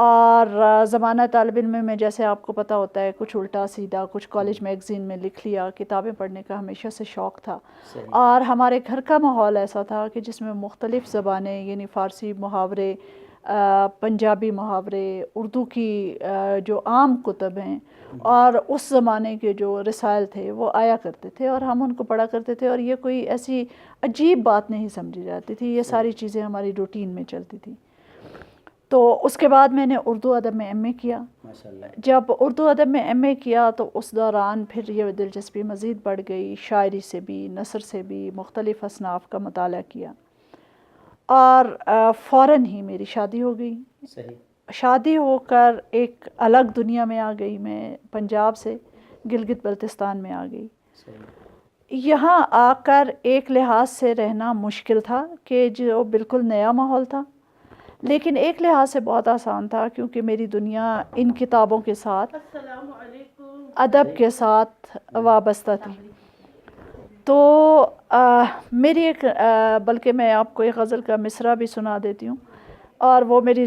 اور زمانہ طالب علم میں جیسے آپ کو پتہ ہوتا ہے کچھ الٹا سیدھا کچھ کالج میگزین میں لکھ لیا. کتابیں پڑھنے کا ہمیشہ سے شوق تھا اور ہمارے گھر کا ماحول ایسا تھا کہ جس میں مختلف زبانیں یعنی فارسی محاورے, پنجابی محاورے, اردو کی جو عام کتب ہیں اور اس زمانے کے جو رسائل تھے وہ آیا کرتے تھے اور ہم ان کو پڑھا کرتے تھے, اور یہ کوئی ایسی عجیب بات نہیں سمجھی جاتی تھی, یہ ساری چیزیں ہماری روٹین میں چلتی تھی. تو اس کے بعد میں نے اردو ادب میں ایم اے کیا. جب اردو ادب میں ایم اے کیا تو اس دوران پھر یہ دلچسپی مزید بڑھ گئی, شاعری سے بھی, نثر سے بھی, مختلف اصناف کا مطالعہ کیا اور فوراً ہی میری شادی ہو گئی. شادی ہو کر ایک الگ دنیا میں آ گئی. میں پنجاب سے گلگت بلتستان میں آ گئی. یہاں آ کر ایک لحاظ سے رہنا مشکل تھا کہ جو بالکل نیا ماحول تھا, لیکن ایک لحاظ سے بہت آسان تھا کیونکہ میری دنیا ان کتابوں کے ساتھ, ادب کے ساتھ وابستہ تھی. تو میری ایک بلکہ میں آپ کو ایک غزل کا مصرع بھی سنا دیتی ہوں, اور وہ میری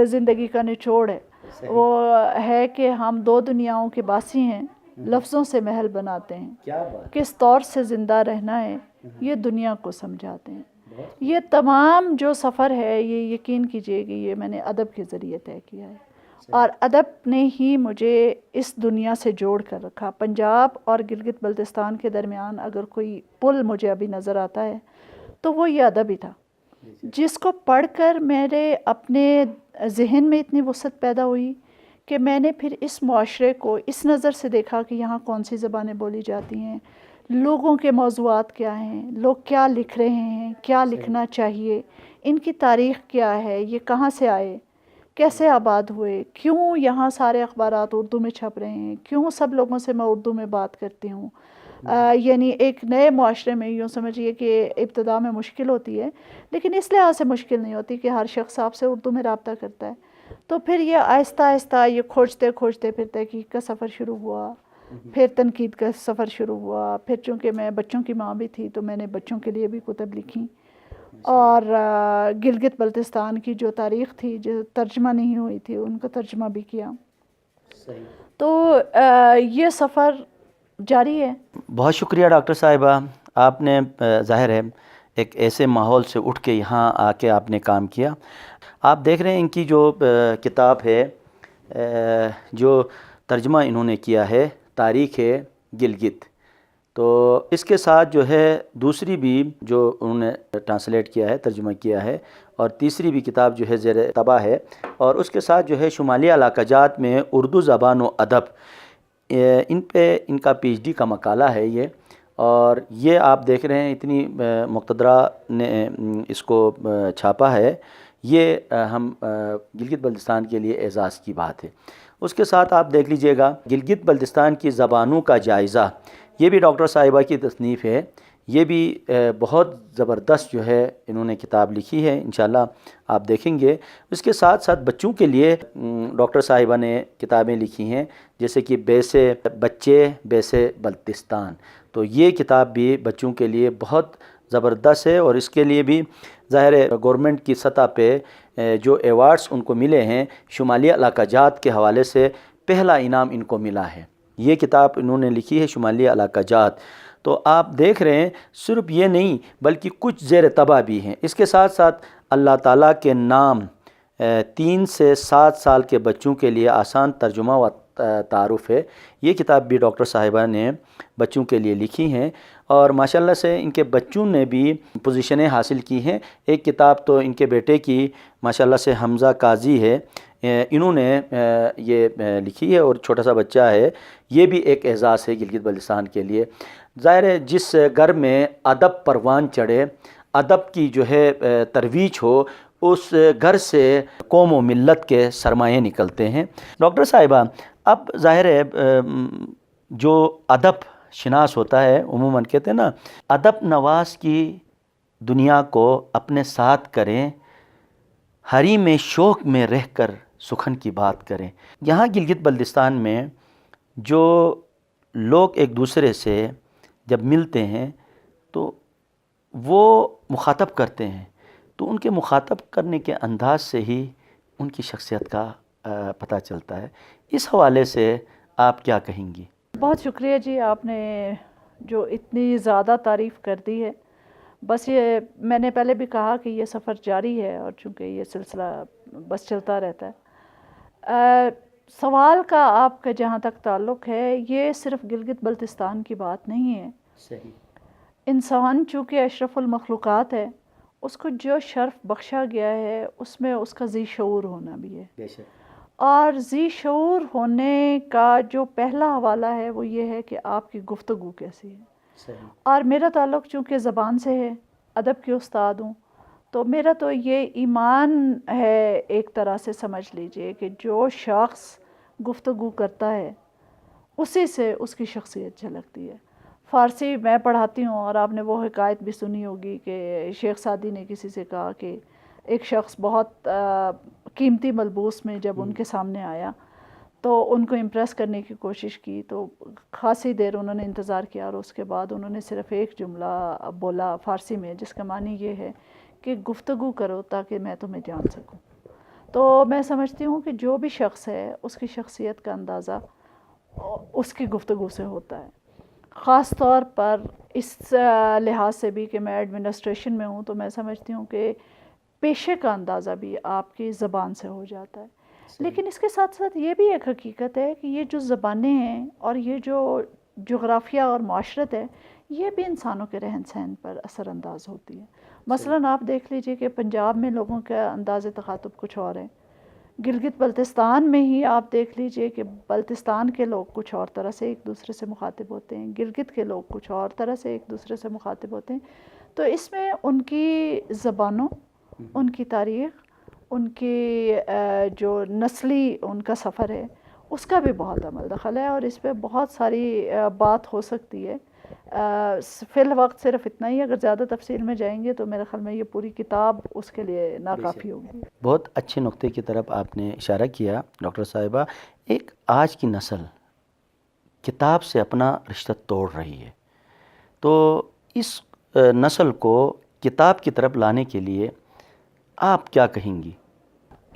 زندگی کا نچوڑ ہے. وہ ہے کہ ہم دو دنیاؤں کے باسی ہیں, لفظوں سے محل بناتے ہیں, کس طور سے زندہ رہنا ہے یہ دنیا کو سمجھاتے ہیں. یہ تمام جو سفر ہے یہ یقین کیجئے کہ یہ میں نے ادب کے ذریعے طے کیا ہے, اور ادب نے ہی مجھے اس دنیا سے جوڑ کر رکھا. پنجاب اور گلگت بلتستان کے درمیان اگر کوئی پل مجھے ابھی نظر آتا ہے تو وہ یہ ادب ہی تھا, جس کو پڑھ کر میرے اپنے ذہن میں اتنی وسعت پیدا ہوئی کہ میں نے پھر اس معاشرے کو اس نظر سے دیکھا کہ یہاں کون سی زبانیں بولی جاتی ہیں, لوگوں کے موضوعات کیا ہیں, لوگ کیا لکھ رہے ہیں, کیا لکھنا چاہیے, ان کی تاریخ کیا ہے, یہ کہاں سے آئے, کیسے آباد ہوئے, کیوں یہاں سارے اخبارات اردو میں چھپ رہے ہیں, کیوں سب لوگوں سے میں اردو میں بات کرتی ہوں. یعنی ایک نئے معاشرے میں یوں سمجھیے کہ ابتدا میں مشکل ہوتی ہے, لیکن اس لحاظ سے مشکل نہیں ہوتی کہ ہر شخص آپ سے اردو میں رابطہ کرتا ہے. تو پھر یہ آہستہ آہستہ یہ کھوجتے کھوجتے پھر تحقیق کا سفر شروع ہوا, پھر تنقید کا سفر شروع ہوا. پھر چونکہ میں بچوں کی ماں بھی تھی تو میں نے بچوں کے لیے بھی کتب لکھی, اور گلگت بلتستان کی جو تاریخ تھی جو ترجمہ نہیں ہوئی تھی ان کا ترجمہ بھی کیا. تو یہ سفر جاری ہے. بہت شکریہ ڈاکٹر صاحبہ, آپ نے ظاہر ہے ایک ایسے ماحول سے اٹھ کے یہاں آ کے آپ نے کام کیا. آپ دیکھ رہے ہیں ان کی جو کتاب ہے جو ترجمہ انہوں نے کیا ہے تاریخ گلگت, تو اس کے ساتھ جو ہے دوسری بھی جو انہوں نے ٹرانسلیٹ کیا ہے, ترجمہ کیا ہے, اور تیسری بھی کتاب جو ہے زیر طبع ہے, اور اس کے ساتھ جو ہے شمالی علاقہ جات میں اردو زبان و ادب, ان پہ ان کا پی ایچ ڈی کا مقالہ ہے یہ. اور یہ آپ دیکھ رہے ہیں اتنی مقتدرہ نے اس کو چھاپا ہے, یہ ہم گلگت بلتستان کے لیے اعزاز کی بات ہے. اس کے ساتھ آپ دیکھ لیجئے گا گلگت بلتستان کی زبانوں کا جائزہ, یہ بھی ڈاکٹر صاحبہ کی تصنیف ہے. یہ بھی بہت زبردست جو ہے انہوں نے کتاب لکھی ہے, انشاءاللہ آپ دیکھیں گے. اس کے ساتھ ساتھ بچوں کے لیے ڈاکٹر صاحبہ نے کتابیں لکھی ہیں, جیسے کہ بیسے بچے بیسے بلتستان. تو یہ کتاب بھی بچوں کے لیے بہت زبردست ہے, اور اس کے لیے بھی ظاہر ہے گورنمنٹ کی سطح پہ جو ایوارڈز ان کو ملے ہیں شمالی علاقہ جات کے حوالے سے پہلا انعام ان کو ملا ہے. یہ کتاب انہوں نے لکھی ہے شمالی علاقہ جات. تو آپ دیکھ رہے ہیں صرف یہ نہیں بلکہ کچھ زیر طبع بھی ہیں. اس کے ساتھ ساتھ اللہ تعالیٰ کے نام 3 سے 7 سال کے بچوں کے لیے آسان ترجمہ و تعارف ہے. یہ کتاب بھی ڈاکٹر صاحبہ نے بچوں کے لیے لکھی ہیں, اور ماشاءاللہ سے ان کے بچوں نے بھی پوزیشنیں حاصل کی ہیں. ایک کتاب تو ان کے بیٹے کی ماشاءاللہ سے حمزہ قاضی ہے, انہوں نے یہ لکھی ہے, اور چھوٹا سا بچہ ہے. یہ بھی ایک اعزاز ہے گلگت بلتستان کے لیے. ظاہر ہے جس گھر میں ادب پروان چڑھے, ادب کی جو ہے ترویج ہو, اس گھر سے قوم و ملت کے سرمایے نکلتے ہیں. ڈاکٹر صاحبہ اب ظاہر ہے جو ادب شناس ہوتا ہے عموماً کہتے ہیں نا ادب نواز کی دنیا کو اپنے ساتھ کریں, ہری میں شوق میں رہ کر سخن کی بات کریں. یہاں گلگت بلتستان میں جو لوگ ایک دوسرے سے جب ملتے ہیں تو وہ مخاطب کرتے ہیں, تو ان کے مخاطب کرنے کے انداز سے ہی ان کی شخصیت کا پتہ چلتا ہے. اس حوالے سے آپ کیا کہیں گی؟ بہت شکریہ جی، آپ نے جو اتنی زیادہ تعریف کر دی ہے. بس یہ میں نے پہلے بھی کہا کہ یہ سفر جاری ہے اور چونکہ یہ سلسلہ بس چلتا رہتا ہے. سوال کا آپ کا جہاں تک تعلق ہے، یہ صرف گلگت بلتستان کی بات نہیں ہے. صحیح. انسان چونکہ اشرف المخلوقات ہے، اس کو جو شرف بخشا گیا ہے اس میں اس کا ذی شعور ہونا بھی ہے. بے شک. اور ذی شعور ہونے کا جو پہلا حوالہ ہے وہ یہ ہے کہ آپ کی گفتگو کیسی ہے. صحیح. اور میرا تعلق چونکہ زبان سے ہے، ادب کی استاد ہوں، تو میرا تو یہ ایمان ہے، ایک طرح سے سمجھ لیجئے کہ جو شخص گفتگو کرتا ہے اسی سے اس کی شخصیت جھلکتی ہے. فارسی میں پڑھاتی ہوں اور آپ نے وہ حکایت بھی سنی ہوگی کہ شیخ سعدی نے کسی سے کہا کہ ایک شخص بہت قیمتی ملبوس میں جب ان کے سامنے آیا تو ان کو امپریس کرنے کی کوشش کی، تو خاصی دیر انہوں نے انتظار کیا اور اس کے بعد انہوں نے صرف ایک جملہ بولا فارسی میں، جس کا معنی یہ ہے کہ گفتگو کرو تاکہ میں تمہیں جان سکوں. تو میں سمجھتی ہوں کہ جو بھی شخص ہے اس کی شخصیت کا اندازہ اس کی گفتگو سے ہوتا ہے. خاص طور پر اس لحاظ سے بھی کہ میں ایڈمنسٹریشن میں ہوں، تو میں سمجھتی ہوں کہ پیشے کا اندازہ بھی آپ کی زبان سے ہو جاتا ہے. لیکن اس کے ساتھ ساتھ یہ بھی ایک حقیقت ہے کہ یہ جو زبانیں ہیں اور یہ جو جغرافیہ اور معاشرت ہے، یہ بھی انسانوں کے رہن سہن پر اثر انداز ہوتی ہے. مثلاً آپ دیکھ لیجئے کہ پنجاب میں لوگوں کا انداز تخاطب کچھ اور ہے، گلگت بلتستان میں ہی آپ دیکھ لیجئے کہ بلتستان کے لوگ کچھ اور طرح سے ایک دوسرے سے مخاطب ہوتے ہیں، گلگت کے لوگ کچھ اور طرح سے ایک دوسرے سے مخاطب ہوتے ہیں. تو اس میں ان کی زبانوں، ان کی تاریخ، ان کی جو نسلی ان کا سفر ہے، اس کا بھی بہت عمل دخل ہے اور اس پہ بہت ساری بات ہو سکتی ہے. فی الوقت صرف اتنا ہی، اگر زیادہ تفصیل میں جائیں گے تو میرے خیال میں یہ پوری کتاب اس کے لیے ناکافی ہوگی. بہت اچھے نقطے کی طرف آپ نے اشارہ کیا ڈاکٹر صاحبہ. ایک آج کی نسل کتاب سے اپنا رشتہ توڑ رہی ہے، تو اس نسل کو کتاب کی طرف لانے کے لیے آپ کیا کہیں گی؟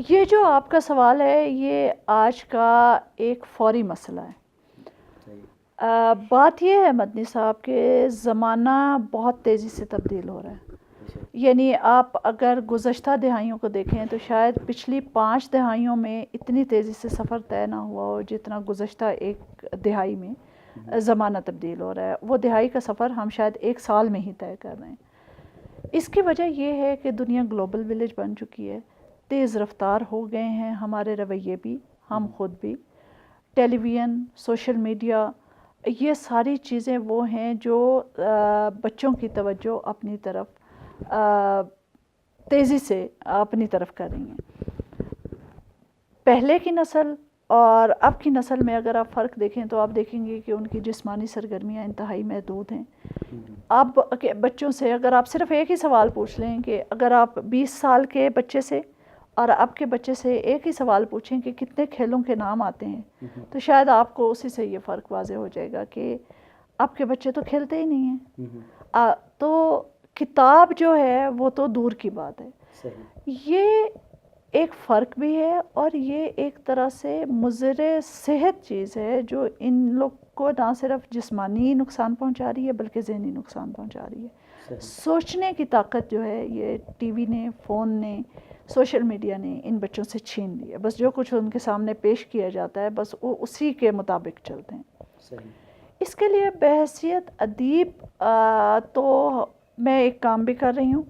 یہ جو آپ کا سوال ہے یہ آج کا ایک فوری مسئلہ ہے. بات یہ ہے مدنی صاحب کہ زمانہ بہت تیزی سے تبدیل ہو رہا ہے. یعنی آپ اگر گزشتہ دہائیوں کو دیکھیں تو شاید پچھلی 5 دہائیوں میں اتنی تیزی سے سفر طے نہ ہوا ہو جتنا گزشتہ ایک دہائی میں زمانہ تبدیل ہو رہا ہے. وہ دہائی کا سفر ہم شاید 1 سال میں ہی طے کر رہے ہیں. اس کی وجہ یہ ہے کہ دنیا گلوبل ولیج بن چکی ہے، تیز رفتار ہو گئے ہیں ہمارے رویے بھی، ہم خود بھی. ٹیلی ویژن، سوشل میڈیا، یہ ساری چیزیں وہ ہیں جو بچوں کی توجہ اپنی طرف تیزی سے اپنی طرف کر رہی ہیں. پہلے کی نسل اور اب کی نسل میں اگر آپ فرق دیکھیں تو آپ دیکھیں گے کہ ان کی جسمانی سرگرمیاں انتہائی محدود ہیں. اب بچوں سے اگر آپ صرف ایک ہی سوال پوچھ لیں کہ اگر آپ 20 سال کے بچے سے اور اب کے بچے سے ایک ہی سوال پوچھیں کہ کتنے کھیلوں کے نام آتے ہیں، تو شاید آپ کو اسی سے یہ فرق واضح ہو جائے گا کہ اب کے بچے تو کھیلتے ہی نہیں ہیں. تو کتاب جو ہے وہ تو دور کی بات ہے. یہ ایک فرق بھی ہے اور یہ ایک طرح سے مضر صحت چیز ہے جو ان لوگ کو نہ صرف جسمانی نقصان پہنچا رہی ہے بلکہ ذہنی نقصان پہنچا رہی ہے. سوچنے کی طاقت جو ہے یہ ٹی وی نے، فون نے، سوشل میڈیا نے ان بچوں سے چھین لی ہے. بس جو کچھ ان کے سامنے پیش کیا جاتا ہے بس وہ اسی کے مطابق چلتے ہیں. اس کے لیے بحیثیت ادیب تو میں ایک کام بھی کر رہی ہوں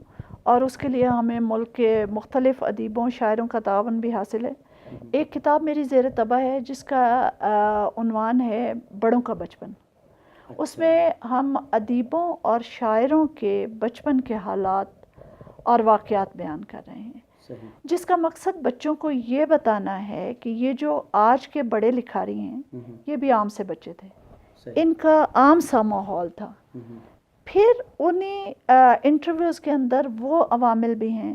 اور اس کے لیے ہمیں ملک کے مختلف ادیبوں، شاعروں کا تعاون بھی حاصل ہے. ایک کتاب میری زیر طبع ہے جس کا عنوان ہے بڑوں کا بچپن. اس میں ہم ادیبوں اور شاعروں کے بچپن کے حالات اور واقعات بیان کر رہے ہیں، جس کا مقصد بچوں کو یہ بتانا ہے کہ یہ جو آج کے بڑے لکھاری ہیں یہ بھی عام سے بچے تھے، ان کا عام سا ماحول تھا. پھر انہی انٹرویوز کے اندر وہ عوامل بھی ہیں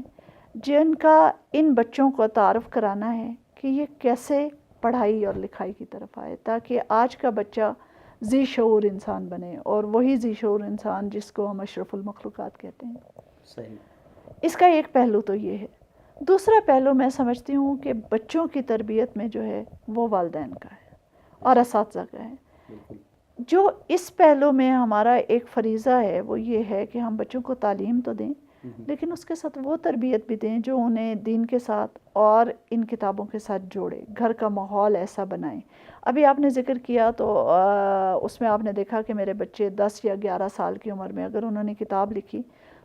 جن کا ان بچوں کو تعارف کرانا ہے کہ یہ کیسے پڑھائی اور لکھائی کی طرف آئے تاکہ آج کا بچہ ذی شعور انسان بنے، اور وہی ذی شعور انسان جس کو ہم اشرف المخلوقات کہتے ہیں. اس کا ایک پہلو تو یہ ہے. دوسرا پہلو میں سمجھتی ہوں کہ بچوں کی تربیت میں جو ہے وہ والدین کا ہے اور اساتذہ کا ہے. جو اس پہلو میں ہمارا ایک فریضہ ہے وہ یہ ہے کہ ہم بچوں کو تعلیم تو دیں لیکن اس کے ساتھ وہ تربیت بھی دیں جو انہیں دین کے ساتھ اور ان کتابوں کے ساتھ جوڑے. گھر کا ماحول ایسا بنائیں. ابھی آپ نے ذکر کیا تو اس میں آپ نے دیکھا کہ میرے بچے 10 یا 11 سال کی عمر میں اگر انہوں نے کتاب لکھی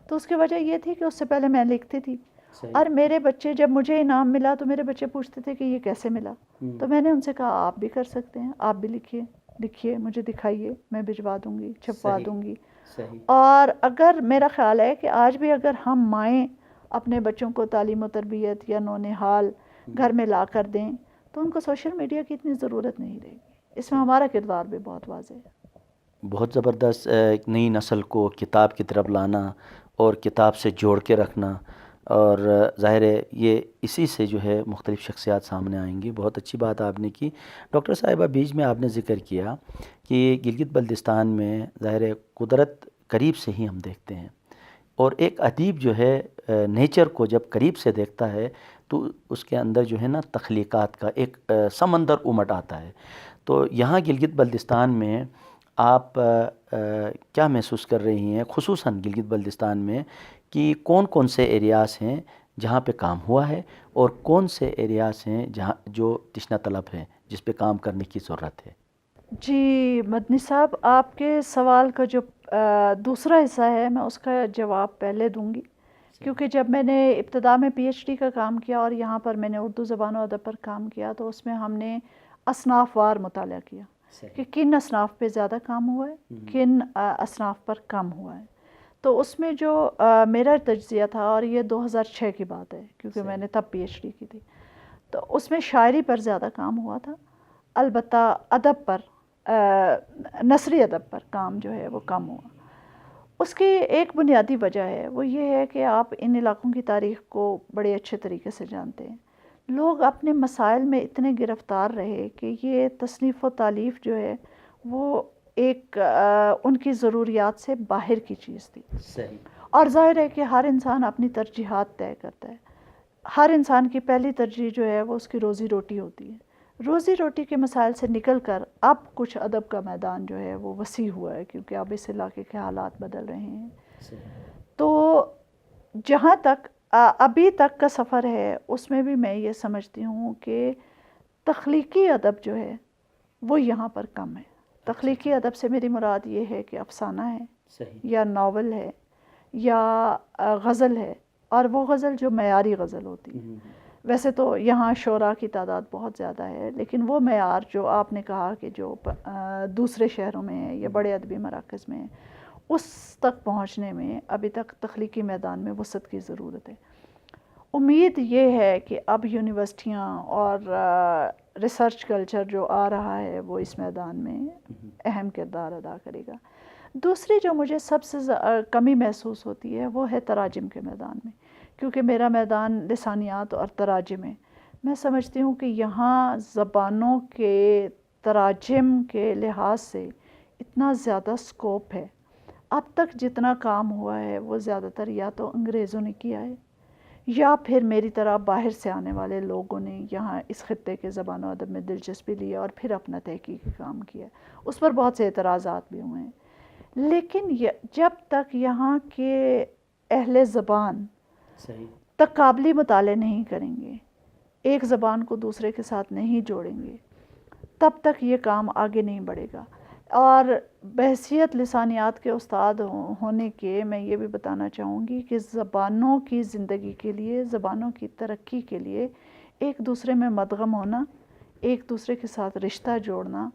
تو اس کی وجہ یہ تھی کہ اس سے پہلے میں لکھتی تھی اور میرے بچے جب مجھے انعام ملا تو میرے بچے پوچھتے تھے کہ یہ کیسے ملا. تو میں نے ان سے کہا آپ بھی کر سکتے ہیں, آپ بھی لکھیے مجھے دکھائیے, میں بھجوا دوں گی, چھپوا دوں گی. اور اگر میرا خیال ہے کہ آج بھی اگر ہم مائیں اپنے بچوں کو تعلیم و تربیت یا نونہال گھر میں لا کر دیں تو ان کو سوشل میڈیا کی اتنی ضرورت نہیں رہے گی. اس میں ہمارا کردار بھی بہت واضح ہے. بہت زبردست. ایک نئی نسل کو کتاب کی طرف لانا اور کتاب سے جوڑ کے رکھنا, اور ظاہر ہے یہ اسی سے جو ہے مختلف شخصیات سامنے آئیں گی. بہت اچھی بات آپ نے کی. ڈاکٹر صاحبہ بیچ میں آپ نے ذکر کیا کہ گلگت بلتستان میں ظاہر ہے قدرت قریب سے ہی ہم دیکھتے ہیں, اور ایک ادیب جو ہے نیچر کو جب قریب سے دیکھتا ہے تو اس کے اندر جو ہے نا تخلیقات کا ایک سمندر امٹ آتا ہے. تو یہاں گلگت بلتستان میں آپ کیا محسوس کر رہی ہیں, خصوصاً گلگت بلتستان میں, کہ کون کون سے ایریاز ہیں جہاں پہ کام ہوا ہے اور کون سے ایریاز ہیں جہاں جو تشنہ طلب ہیں جس پہ کام کرنے کی ضرورت ہے؟ جی مدنی صاحب, آپ کے سوال کا جو دوسرا حصہ ہے میں اس کا جواب پہلے دوں گی, کیونکہ جب میں نے ابتدا میں پی ایچ ڈی کا کام کیا اور یہاں پر میں نے اردو زبان و ادب پر کام کیا تو اس میں ہم نے اصناف وار مطالعہ کیا کہ کن اصناف پہ زیادہ کام ہوا ہے, کن اصناف پر کم ہوا ہے. تو اس میں جو میرا تجزیہ تھا, اور یہ 2006 کی بات ہے کیونکہ میں نے تب پی ایچ ڈی کی تھی, تو اس میں شاعری پر زیادہ کام ہوا تھا. البتہ ادب پر, نثری ادب پر کام جو ہے وہ کم ہوا. اس کی ایک بنیادی وجہ ہے, وہ یہ ہے کہ آپ ان علاقوں کی تاریخ کو بڑے اچھے طریقے سے جانتے ہیں. لوگ اپنے مسائل میں اتنے گرفتار رہے کہ یہ تصنیف و تالیف جو ہے وہ ایک ان کی ضروریات سے باہر کی چیز تھی. اور ظاہر ہے کہ ہر انسان اپنی ترجیحات طے کرتا ہے. ہر انسان کی پہلی ترجیح جو ہے وہ اس کی روزی روٹی ہوتی ہے. روزی روٹی کے مسائل سے نکل کر اب کچھ ادب کا میدان جو ہے وہ وسیع ہوا ہے کیونکہ اب اس علاقے کے حالات بدل رہے ہیں. تو جہاں تک ابھی تک کا سفر ہے اس میں بھی میں یہ سمجھتی ہوں کہ تخلیقی ادب جو ہے وہ یہاں پر کم ہے. تخلیقی ادب سے میری مراد یہ ہے کہ افسانہ ہے یا ناول ہے یا غزل ہے, اور وہ غزل جو معیاری غزل ہوتی ہے. ویسے تو یہاں شعراء کی تعداد بہت زیادہ ہے, لیکن وہ معیار جو آپ نے کہا کہ جو دوسرے شہروں میں ہے یا بڑے ادبی مراکز میں ہے, اس تک پہنچنے میں ابھی تک تخلیقی میدان میں وسعت کی ضرورت ہے. امید یہ ہے کہ اب یونیورسٹیاں اور ریسرچ کلچر جو آ رہا ہے وہ اس میدان میں اہم کردار ادا کرے گا. دوسری جو مجھے سب سے کمی محسوس ہوتی ہے وہ ہے تراجم کے میدان میں, کیونکہ میرا میدان لسانیات اور تراجم ہے. میں سمجھتی ہوں کہ یہاں زبانوں کے تراجم کے لحاظ سے اتنا زیادہ سکوپ ہے. اب تک جتنا کام ہوا ہے وہ زیادہ تر یا تو انگریزوں نے کیا ہے یا پھر میری طرح باہر سے آنے والے لوگوں نے یہاں اس خطے کے زبان و ادب میں دلچسپی لی اور پھر اپنا تحقیقی کام کیا. اس پر بہت سے اعتراضات بھی ہوئے ہیں, لیکن جب تک یہاں کے اہل زبان تقابلی مطالعے نہیں کریں گے, ایک زبان کو دوسرے کے ساتھ نہیں جوڑیں گے, تب تک یہ کام آگے نہیں بڑھے گا. اور بحیثیت لسانیات کے استاد ہونے کے میں یہ بھی بتانا چاہوں گی کہ زبانوں کی زندگی کے لیے, زبانوں کی ترقی کے لیے ایک دوسرے میں مدغم ہونا, ایک دوسرے کے ساتھ رشتہ جوڑنا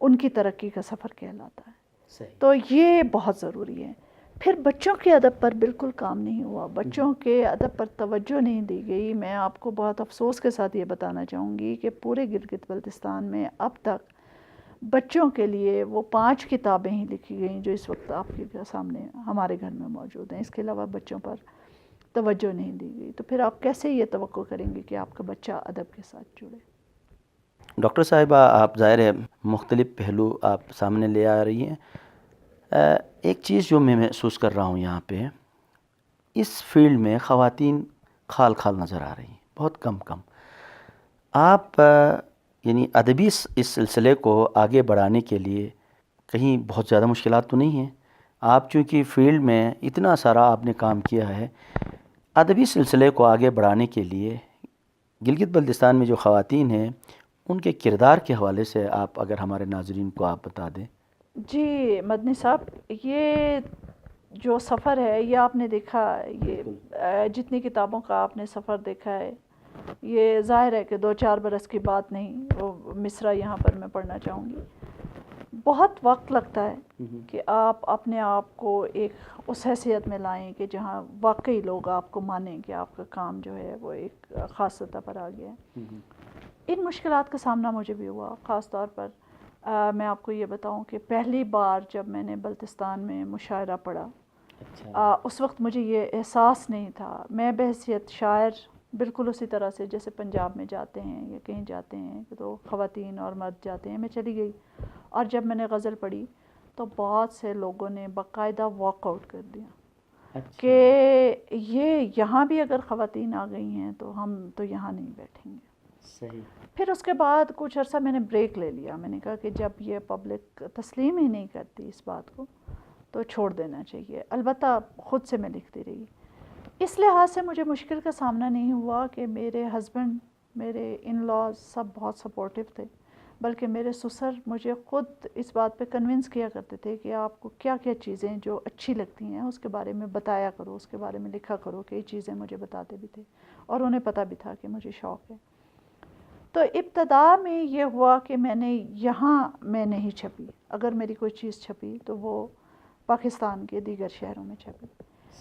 ان کی ترقی کا سفر کہلاتا ہے. تو یہ بہت ضروری ہے. پھر بچوں کے ادب پر بالکل کام نہیں ہوا, بچوں کے ادب پر توجہ نہیں دی گئی. میں آپ کو بہت افسوس کے ساتھ یہ بتانا چاہوں گی کہ پورے گلگت بلتستان میں اب تک بچوں کے لیے وہ 5 کتابیں ہی لکھی گئیں جو اس وقت آپ کے سامنے ہمارے گھر میں موجود ہیں. اس کے علاوہ بچوں پر توجہ نہیں دی گئی. تو پھر آپ کیسے یہ توقع کریں گے کہ آپ کا بچہ ادب کے ساتھ جڑے؟ ڈاکٹر صاحبہ, آپ ظاہر ہے مختلف پہلو آپ سامنے لے آ رہی ہیں. ایک چیز جو میں محسوس کر رہا ہوں یہاں پہ, اس فیلڈ میں خواتین کھال کھال نظر آ رہی ہیں، بہت کم. آپ یعنی ادبی اس سلسلے کو آگے بڑھانے کے لیے کہیں بہت زیادہ مشکلات تو نہیں ہیں؟ آپ چونکہ فیلڈ میں اتنا سارا آپ نے کام کیا ہے، ادبی سلسلے کو آگے بڑھانے کے لیے گلگت بلتستان میں جو خواتین ہیں ان کے کردار کے حوالے سے آپ اگر ہمارے ناظرین کو آپ بتا دیں. جی مدنی صاحب، یہ جو سفر ہے یہ آپ نے دیکھا، یہ جتنی کتابوں کا آپ نے سفر دیکھا ہے، یہ ظاہر ہے کہ 2-4 برس کی بات نہیں. وہ مصرع یہاں پر میں پڑھنا چاہوں گی. بہت وقت لگتا ہے کہ آپ اپنے آپ کو ایک اس حیثیت میں لائیں کہ جہاں واقعی لوگ آپ کو مانیں کہ آپ کا کام جو ہے وہ ایک خاص سطح پر آ گیا ہے. ان مشکلات کا سامنا مجھے بھی ہوا، خاص طور پر میں آپ کو یہ بتاؤں کہ پہلی بار جب میں نے بلتستان میں مشاعرہ پڑھا، اس وقت مجھے یہ احساس نہیں تھا. میں بحیثیت شاعر بالکل اسی طرح سے جیسے پنجاب میں جاتے ہیں یا کہیں جاتے ہیں تو خواتین اور مرد جاتے ہیں، میں چلی گئی. اور جب میں نے غزل پڑھی تو بہت سے لوگوں نے باقاعدہ واک آؤٹ کر دیا کہ یہ یہاں بھی اگر خواتین آ گئی ہیں تو ہم تو یہاں نہیں بیٹھیں گے. صحیح. پھر اس کے بعد کچھ عرصہ میں نے بریک لے لیا. میں نے کہا کہ جب یہ پبلک تسلیم ہی نہیں کرتی اس بات کو تو چھوڑ دینا چاہیے. البتہ خود سے میں لکھتی رہی. اس لحاظ سے مجھے مشکل کا سامنا نہیں ہوا کہ میرے ہسبینڈ، میرے ان لاز سب بہت سپورٹیو تھے، بلکہ میرے سسر مجھے خود اس بات پہ کنونس کیا کرتے تھے کہ آپ کو کیا کیا چیزیں جو اچھی لگتی ہیں اس کے بارے میں بتایا کرو، اس کے بارے میں لکھا کرو. کہ یہ چیزیں مجھے بتاتے بھی تھے اور انہیں پتہ بھی تھا کہ مجھے شوق ہے. تو ابتدا میں یہ ہوا کہ میں نے یہاں میں نہیں چھپی. اگر میری کوئی چیز چھپی تو وہ پاکستان کے دیگر شہروں میں چھپی.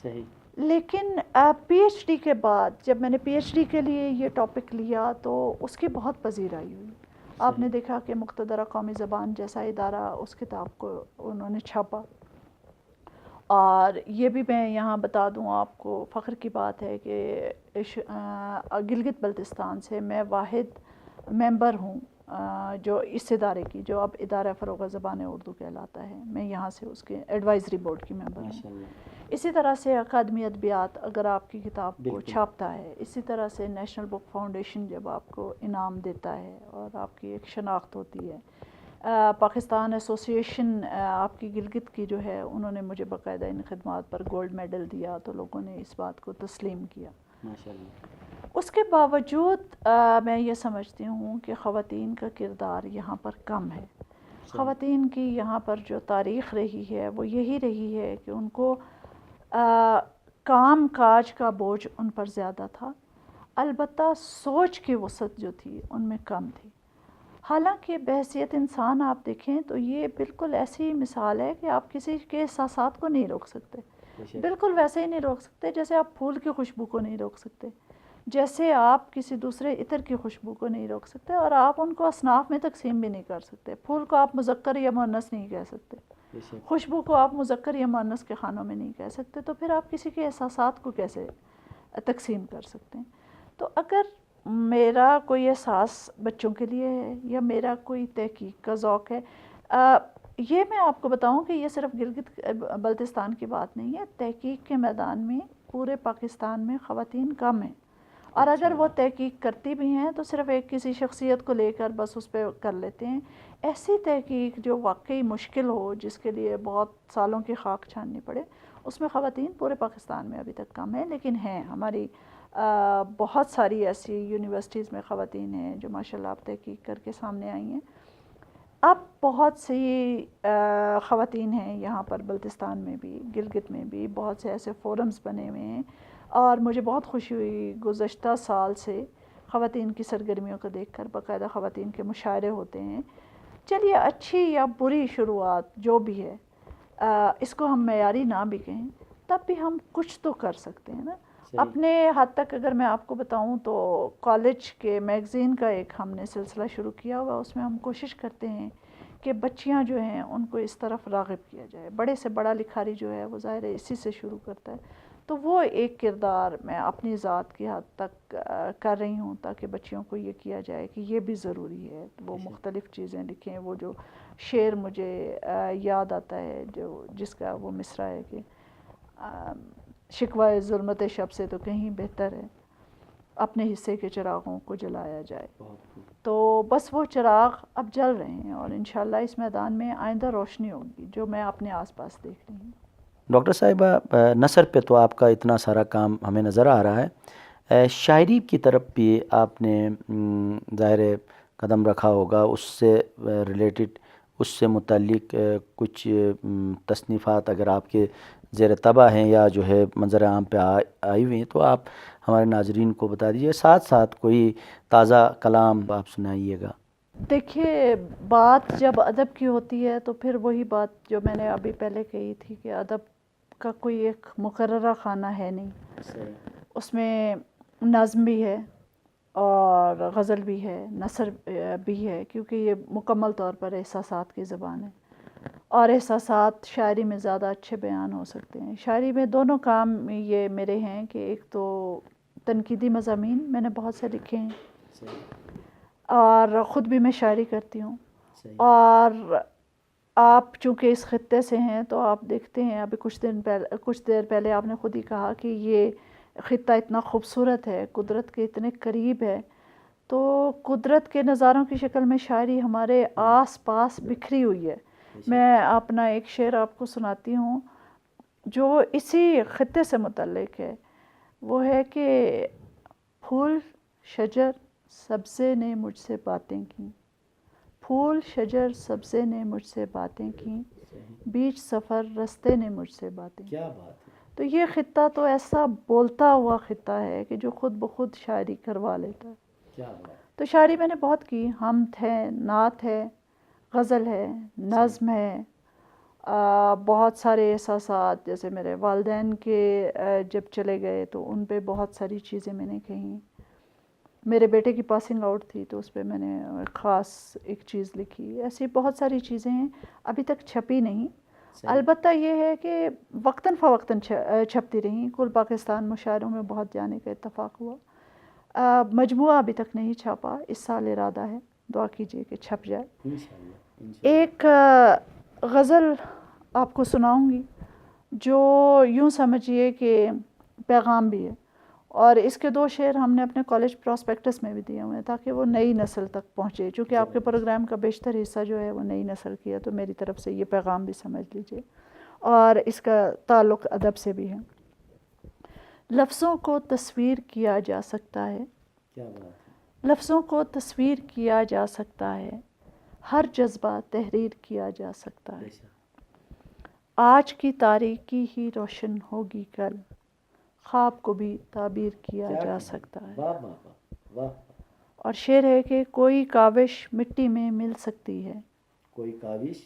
صحیح. لیکن پی ایچ ڈی کے بعد جب میں نے پی ایچ ڈی کے لیے یہ ٹاپک لیا تو اس کی بہت پذیرائی ہوئی. آپ نے دیکھا کہ مقتدرہ قومی زبان جیسا ادارہ اس کتاب کو انہوں نے چھاپا. اور یہ بھی میں یہاں بتا دوں آپ کو، فخر کی بات ہے کہ گلگت بلتستان سے میں واحد ممبر ہوں جو اس ادارے کی، جو اب ادارہ فروغ زبان اردو کہلاتا ہے. میں یہاں سے اس کے ایڈوائزری بورڈ کی ممبر ہوں. اسی طرح سے اکادمی ادبیات اگر آپ کی کتاب کو چھاپتا ہے، اسی طرح سے نیشنل بک فاؤنڈیشن جب آپ کو انعام دیتا ہے اور آپ کی ایک شناخت ہوتی ہے. پاکستان ایسوسی ایشن آپ کی گلگت کی جو ہے، انہوں نے مجھے باقاعدہ ان خدمات پر گولڈ میڈل دیا، تو لوگوں نے اس بات کو تسلیم کیا. اس کے باوجود میں یہ سمجھتی ہوں کہ خواتین کا کردار یہاں پر کم ہے. خواتین کی یہاں پر جو تاریخ رہی ہے وہ یہی رہی ہے کہ ان کو کام کاج کا بوجھ ان پر زیادہ تھا، البتہ سوچ کی وسعت جو تھی ان میں کم تھی. حالانکہ بحیثیت انسان آپ دیکھیں تو یہ بالکل ایسی مثال ہے کہ آپ کسی کے احساسات کو نہیں روک سکتے. بالکل ویسے ہی نہیں روک سکتے جیسے آپ پھول کی خوشبو کو نہیں روک سکتے، جیسے آپ کسی دوسرے عطر کی خوشبو کو نہیں روک سکتے، اور آپ ان کو اصناف میں تقسیم بھی نہیں کر سکتے. پھول کو آپ مذکر یا مؤنث نہیں کہہ سکتے، خوشبو کو آپ مذکر یا مؤنث کے خانوں میں نہیں کہہ سکتے. تو پھر آپ کسی کے احساسات کو کیسے تقسیم کر سکتے ہیں؟ تو اگر میرا کوئی احساس بچوں کے لیے ہے یا میرا کوئی تحقیق کا ذوق ہے، یہ میں آپ کو بتاؤں کہ یہ صرف گلگت بلتستان کی بات نہیں ہے. تحقیق کے میدان میں پورے پاکستان میں خواتین کم ہیں، اور اگر وہ تحقیق کرتی بھی ہیں تو صرف ایک کسی شخصیت کو لے کر بس اس پہ کر لیتے ہیں. ایسی تحقیق جو واقعی مشکل ہو، جس کے لیے بہت سالوں کی خاک چھاننی پڑے، اس میں خواتین پورے پاکستان میں ابھی تک کم ہیں. لیکن ہیں ہماری بہت ساری ایسی یونیورسٹیز میں خواتین ہیں جو ماشاءاللہ اب تحقیق کر کے سامنے آئی ہیں. اب بہت سی خواتین ہیں یہاں پر بلتستان میں بھی، گلگت میں بھی بہت سے ایسے فورمز بنے ہوئے ہیں، اور مجھے بہت خوشی ہوئی گزشتہ سال سے خواتین کی سرگرمیوں کو دیکھ کر. باقاعدہ خواتین کے مشاعرے ہوتے ہیں. چلیے اچھی یا بری شروعات جو بھی ہے، اس کو ہم معیاری نہ بھی کہیں، تب بھی ہم کچھ تو کر سکتے ہیں نا اپنے حد تک. اگر میں آپ کو بتاؤں تو کالج کے میگزین کا ایک ہم نے سلسلہ شروع کیا ہوا، اس میں ہم کوشش کرتے ہیں کہ بچیاں جو ہیں ان کو اس طرف راغب کیا جائے. بڑے سے بڑا لکھاری جو ہے وہ ظاہر ہے اسی سے شروع کرتا ہے. تو وہ ایک کردار میں اپنی ذات کی حد تک کر رہی ہوں تاکہ بچیوں کو یہ کیا جائے کہ یہ بھی ضروری ہے. وہ مختلف چیزیں لکھیں. وہ جو شعر مجھے یاد آتا ہے جس کا وہ مصرع ہے کہ شکوہ ظلمت شب سے تو کہیں بہتر ہے اپنے حصے کے چراغوں کو جلایا جائے. تو بس وہ چراغ اب جل رہے ہیں اور انشاءاللہ اس میدان میں آئندہ روشنی ہوگی جو میں اپنے آس پاس دیکھ رہی ہوں. ڈاکٹر صاحبہ نثر پہ تو آپ کا اتنا سارا کام ہمیں نظر آ رہا ہے، شاعری کی طرف بھی آپ نے ظاہر قدم رکھا ہوگا، اس سے ریلیٹڈ، اس سے متعلق کچھ تصنیفات اگر آپ کے زیر طبع ہیں یا جو ہے منظر عام پہ آئی ہوئی ہیں تو آپ ہمارے ناظرین کو بتا دیجیے، ساتھ ساتھ کوئی تازہ کلام آپ سنائیے گا. دیکھیے، بات جب ادب کی ہوتی ہے تو پھر وہی بات جو میں نے ابھی پہلے کہی تھی کہ ادب کا کوئی ایک مقررہ خانہ ہے نہیں. اس میں نظم بھی ہے اور غزل بھی ہے، نثر بھی ہے، کیونکہ یہ مکمل طور پر احساسات کی زبان ہے اور احساسات شاعری میں زیادہ اچھے بیان ہو سکتے ہیں. شاعری میں دونوں کام یہ میرے ہیں کہ ایک تو تنقیدی مضامین میں نے بہت سے لکھے ہیں اور خود بھی میں شاعری کرتی ہوں. اور آپ چونکہ اس خطے سے ہیں تو آپ دیکھتے ہیں ابھی کچھ دیر پہلے آپ نے خود ہی کہا کہ یہ خطہ اتنا خوبصورت ہے، قدرت کے اتنے قریب ہے. تو قدرت کے نظاروں کی شکل میں شاعری ہمارے آس پاس بکھری ہوئی ہے. میں اپنا ایک شعر آپ کو سناتی ہوں جو اسی خطے سے متعلق ہے. وہ ہے کہ پھول شجر سبزے نے مجھ سے باتیں کیں، پھول شجر سبزے نے مجھ سے باتیں کیں، بیچ سفر رستے نے مجھ سے باتیں. کیا بات ہے. تو یہ خطہ تو ایسا بولتا ہوا خطہ ہے کہ جو خود بخود شاعری کروا لیتا ہے. کیا بات. تو شاعری میں نے بہت کی، حمد ہے، نعت ہے، غزل ہے، نظم ہے، بہت سارے احساسات جیسے میرے والدین کے جب چلے گئے تو ان پہ بہت ساری چیزیں میں نے کہیں. میرے بیٹے کی پاسنگ آؤٹ تھی تو اس پہ میں نے خاص ایک چیز لکھی. ایسی بہت ساری چیزیں ہیں، ابھی تک چھپی نہیں. البتہ یہ ہے کہ وقتاً فوقتاً چھپتی رہیں. کل پاکستان مشاعروں میں بہت جانے کا اتفاق ہوا. مجموعہ ابھی تک نہیں چھپا، اس سال ارادہ ہے، دعا کیجیے کہ چھپ جائے. ایک غزل آپ کو سناؤں گی جو یوں سمجھیے کہ پیغام بھی ہے، اور اس کے 2 شعر ہم نے اپنے کالج پراسپیکٹس میں بھی دیے ہوئے ہیں تاکہ وہ نئی نسل تک پہنچے. چونکہ آپ کے پروگرام کا بیشتر حصہ جو ہے وہ نئی نسل کی ہے تو میری طرف سے یہ پیغام بھی سمجھ لیجیے اور اس کا تعلق ادب سے بھی ہے. لفظوں کو تصویر کیا جا سکتا ہے، لفظوں کو تصویر کیا جا سکتا ہے، ہر جذبہ تحریر کیا جا سکتا ہے. آج کی تاریکی ہی روشن ہوگی کل، خواب کو بھی تعبیر کیا جا سکتا ہے. اور شعر ہے کہ کوئی کاوش مٹی میں مل سکتی ہے،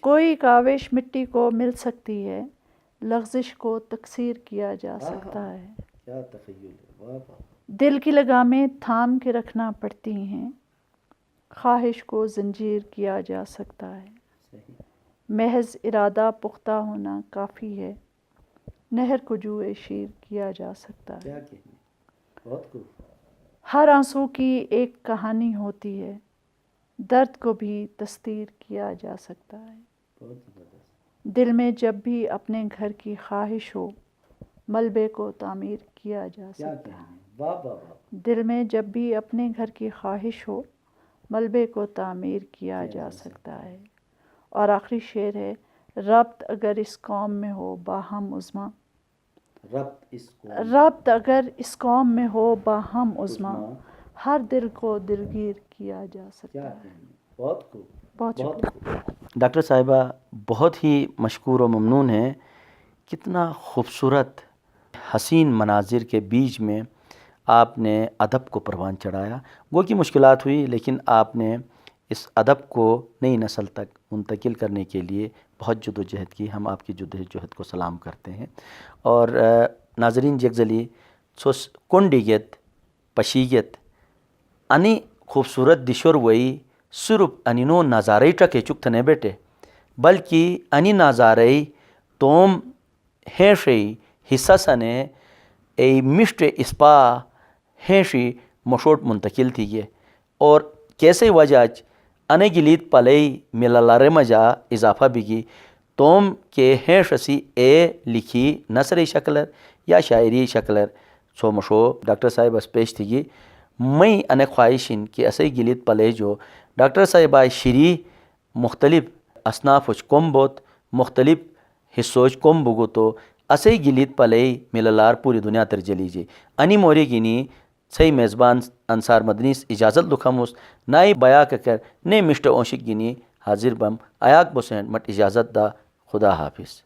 کوئی کاوش مٹی کو مل سکتی ہے، لغزش کو تکثیر کیا جا سکتا ہے. دل کی لگامیں تھام کے رکھنا پڑتی ہیں، خواہش کو زنجیر کیا جا سکتا ہے. محض ارادہ پختہ ہونا کافی ہے، نہر کو جوئے شیر کیا جا سکتا ہے. ہر آنسو کی ایک کہانی ہوتی ہے، درد کو بھی تستیر کیا جا سکتا ہے. دل میں جب بھی اپنے گھر کی خواہش ہو، ملبے کو تعمیر کیا جا سکتا ہے. دل میں جب بھی اپنے گھر کی خواہش ہو، ملبے کو تعمیر کیا جا سکتا ہے. اور آخری شعر ہے، ربط اگر اس قوم میں ہو باہم عظما، ربط اگر اس قوم میں ہو باہم عظما، ہر دل کو دلگیر کیا جا سکتا ہے. بہت شکریہ. ڈاکٹر صاحبہ بہت ہی مشکور و ممنون ہیں. کتنا خوبصورت حسین مناظر کے بیچ میں آپ نے ادب کو پروان چڑھایا. گو کی مشکلات ہوئی لیکن آپ نے اس ادب کو نئی نسل تک منتقل کرنے کے لیے بہت جد و جہد کی. ہم آپ کی جد و جہد کو سلام کرتے ہیں. اور ناظرین جگزلی سوس کنڈیگت پشیگت انی خوبصورت دشور وئی صرف انینو نظارئی ٹکے چکتنے بیٹے بلکہ انی نظارئی توم ہیشی حصہ سنے ای مشٹ اسپا ہیشی مشوٹ منتقل تھی یہ. اور کیسے وجہ انے گلیت پلئی ملالارے مجا اضافہ بگی توم کے ہیشسی اے لکھی نثری شکلر یا شاعری شکلر سو مشو ڈاکٹر صاحب اس پیش تھی. میں انے خواہشین کہ اسے گلیت پلے جو ڈاکٹر صاحبہ شری مختلف اصنافچ کم بوت مختلف حصوچ کم بگو تو اسے گلیت پلے مللار پوری دنیا تر جلی جے انی موری گینی صحیح میزبان انصار مدنیس اجازت لکھموس نائی بیا کر نے مسٹر اونشک گینی حاضر بم آیاک بسین مٹ اجازت دا خدا حافظ.